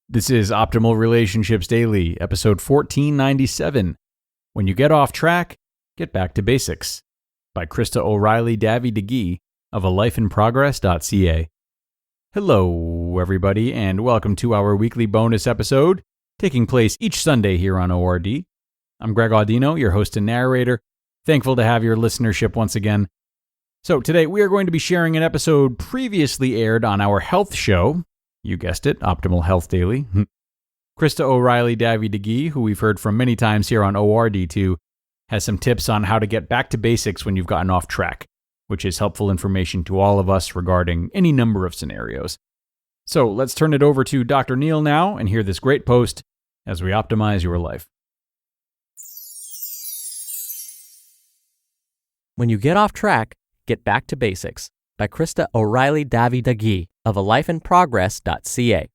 This is Optimal Relationships Daily, episode 1497. When you get off track, get back to basics. By Krista O'Reilly Davy DeGee of alifeinprogress.ca. Hello, everybody, and welcome to our weekly bonus episode, taking place each Sunday here on ORD. I'm Greg Audino, your host and narrator. Thankful to have your listenership once again. So today we are going to be sharing an episode previously aired on our health show. You guessed it, Optimal Health Daily. Krista O'Reilly Davy DeGee, who we've heard from many times here on ORD2, has some tips on how to get back to basics when you've gotten off track, which is helpful information to all of us regarding any number of scenarios. So let's turn it over to Dr. Neil now and hear this great post as we optimize your life. When you get off track, get back to basics. By Krista O'Reilly Davy DeGee of alifeinprogress.ca.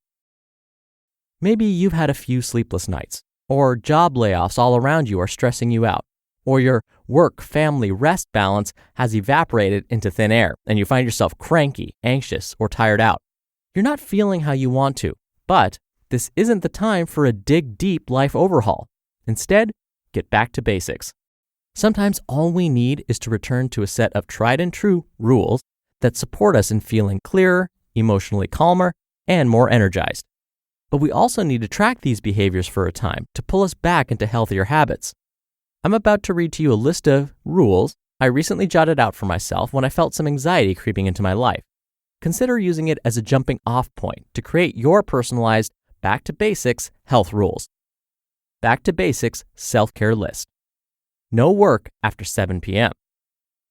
Maybe you've had a few sleepless nights, or job layoffs all around you are stressing you out, or your work-family rest balance has evaporated into thin air and you find yourself cranky, anxious, or tired out. You're not feeling how you want to, but this isn't the time for a dig deep life overhaul. Instead, get back to basics. Sometimes all we need is to return to a set of tried and true rules that support us in feeling clearer, emotionally calmer, and more energized. But we also need to track these behaviors for a time to pull us back into healthier habits. I'm about to read to you a list of rules I recently jotted out for myself when I felt some anxiety creeping into my life. Consider using it as a jumping off point to create your personalized back to basics health rules. Back to basics self-care list. No work after 7 p.m.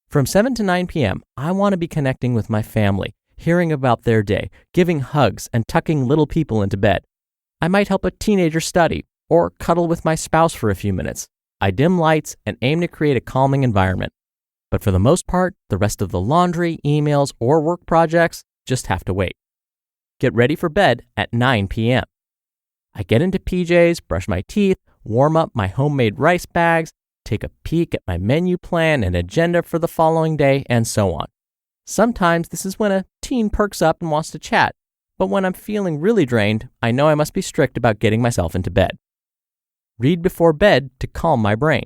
From 7 to 9 p.m., I want to be connecting with my family, hearing about their day, giving hugs, and tucking little people into bed. I might help a teenager study or cuddle with my spouse for a few minutes. I dim lights and aim to create a calming environment. But for the most part, the rest of the laundry, emails, or work projects just have to wait. Get ready for bed at 9 p.m. I get into PJs, brush my teeth, warm up my homemade rice bags, take a peek at my menu plan and agenda for the following day, and so on. Sometimes this is when a teen perks up and wants to chat, but when I'm feeling really drained, I know I must be strict about getting myself into bed. Read before bed to calm my brain.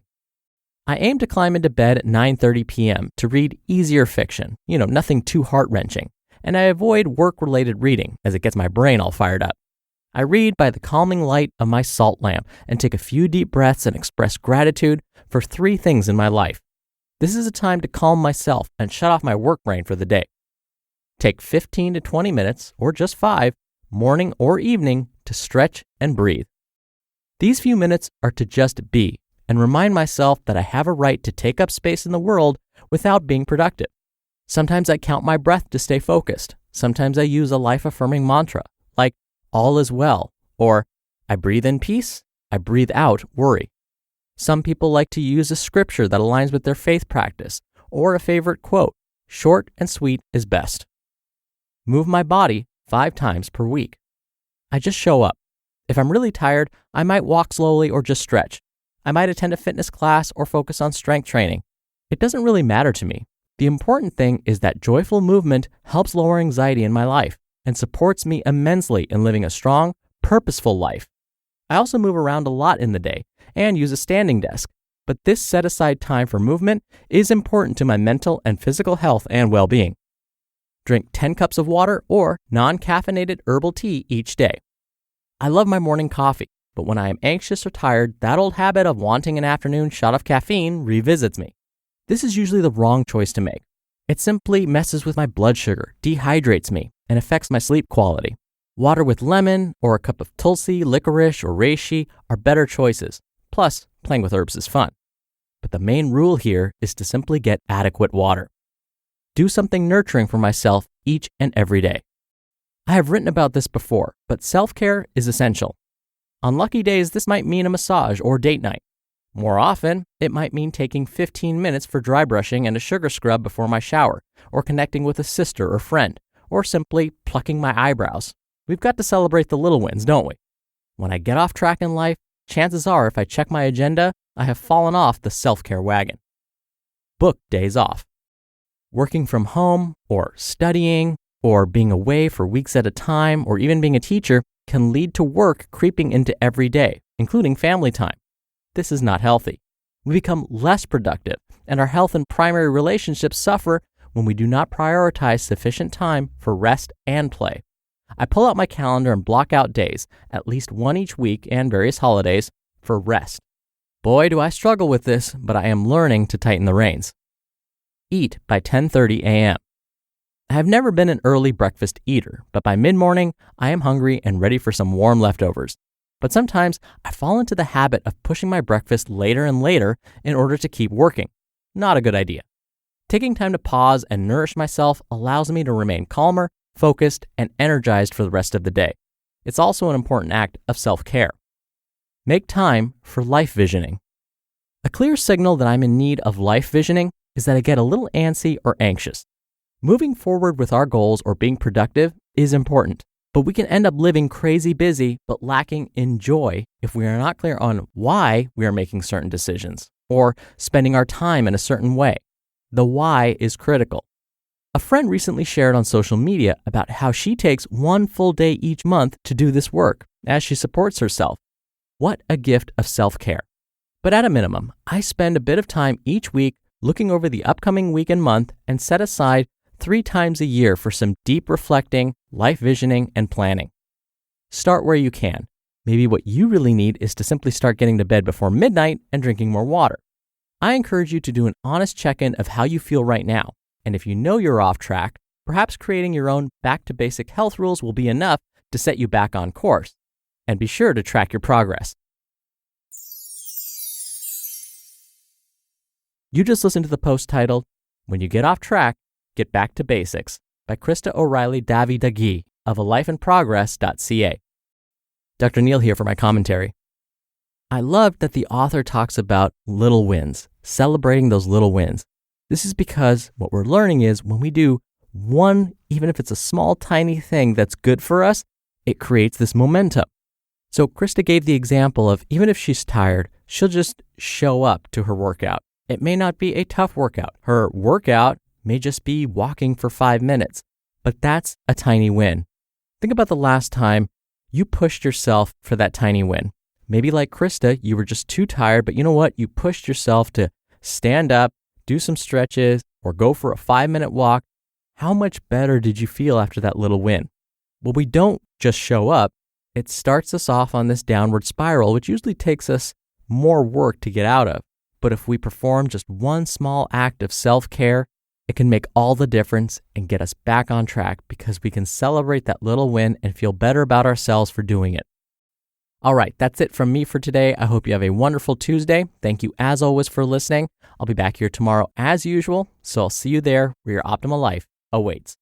I aim to climb into bed at 9:30 p.m. to read easier fiction, nothing too heart-wrenching, and I avoid work-related reading as it gets my brain all fired up. I read by the calming light of my salt lamp and take a few deep breaths and express gratitude for 3 things in my life. This is a time to calm myself and shut off my work brain for the day. Take 15 to 20 minutes, or just 5, morning or evening, to stretch and breathe. These few minutes are to just be and remind myself that I have a right to take up space in the world without being productive. Sometimes I count my breath to stay focused. Sometimes I use a life-affirming mantra like all is well, or I breathe in peace, I breathe out worry. Some people like to use a scripture that aligns with their faith practice, or a favorite quote, short and sweet is best. Move my body 5 times per week. I just show up. If I'm really tired, I might walk slowly or just stretch. I might attend a fitness class or focus on strength training. It doesn't really matter to me. The important thing is that joyful movement helps lower anxiety in my life and supports me immensely in living a strong, purposeful life. I also move around a lot in the day and use a standing desk, but this set-aside time for movement is important to my mental and physical health and well-being. Drink 10 cups of water or non-caffeinated herbal tea each day. I love my morning coffee, but when I am anxious or tired, that old habit of wanting an afternoon shot of caffeine revisits me. This is usually the wrong choice to make. It simply messes with my blood sugar, dehydrates me, and affects my sleep quality. Water with lemon or a cup of tulsi, licorice, or reishi are better choices. Plus, playing with herbs is fun. But the main rule here is to simply get adequate water. Do something nurturing for myself each and every day. I have written about this before, but self-care is essential. On lucky days, this might mean a massage or date night. More often, it might mean taking 15 minutes for dry brushing and a sugar scrub before my shower, or connecting with a sister or friend, or simply plucking my eyebrows. We've got to celebrate the little wins, don't we? When I get off track in life, chances are if I check my agenda, I have fallen off the self-care wagon. Book days off. Working from home, or studying, or being away for weeks at a time, or even being a teacher, can lead to work creeping into every day, including family time. This is not healthy. We become less productive, and our health and primary relationships suffer when we do not prioritize sufficient time for rest and play. I pull out my calendar and block out days, at least one each week and various holidays, for rest. Boy, do I struggle with this, but I am learning to tighten the reins. Eat by 10:30 a.m. I have never been an early breakfast eater, but by mid-morning, I am hungry and ready for some warm leftovers. But sometimes I fall into the habit of pushing my breakfast later and later in order to keep working. Not a good idea. Taking time to pause and nourish myself allows me to remain calmer, focused, and energized for the rest of the day. It's also an important act of self-care. Make time for life visioning. A clear signal that I'm in need of life visioning is that I get a little antsy or anxious. Moving forward with our goals or being productive is important, but we can end up living crazy busy but lacking in joy if we are not clear on why we are making certain decisions or spending our time in a certain way. The why is critical. A friend recently shared on social media about how she takes one full day each month to do this work as she supports herself. What a gift of self-care. But at a minimum, I spend a bit of time each week looking over the upcoming week and month and set aside 3 times a year for some deep reflecting, life visioning, and planning. Start where you can. Maybe what you really need is to simply start getting to bed before midnight and drinking more water. I encourage you to do an honest check-in of how you feel right now. And if you know you're off track, perhaps creating your own back-to-basic health rules will be enough to set you back on course. And be sure to track your progress. You just listened to the post titled, When You Get Off Track, Get Back to Basics by Krista O'Reilly Davy of alifeinprogress.ca. Dr. Neil here for my commentary. I loved that the author talks about little wins, celebrating those little wins. This is because what we're learning is when we do one, even if it's a small, tiny thing that's good for us, it creates this momentum. So Krista gave the example of even if she's tired, she'll just show up to her workout. It may not be a tough workout. Her workout may just be walking for 5 minutes, but that's a tiny win. Think about the last time you pushed yourself for that tiny win. Maybe like Krista, you were just too tired, but you know what? You pushed yourself to stand up, do some stretches, or go for a 5-minute walk. How much better did you feel after that little win? Well, we don't just show up. It starts us off on this downward spiral, which usually takes us more work to get out of. But if we perform just one small act of self-care, it can make all the difference and get us back on track because we can celebrate that little win and feel better about ourselves for doing it. All right, that's it from me for today. I hope you have a wonderful Tuesday. Thank you as always for listening. I'll be back here tomorrow as usual, so I'll see you there where your optimal life awaits.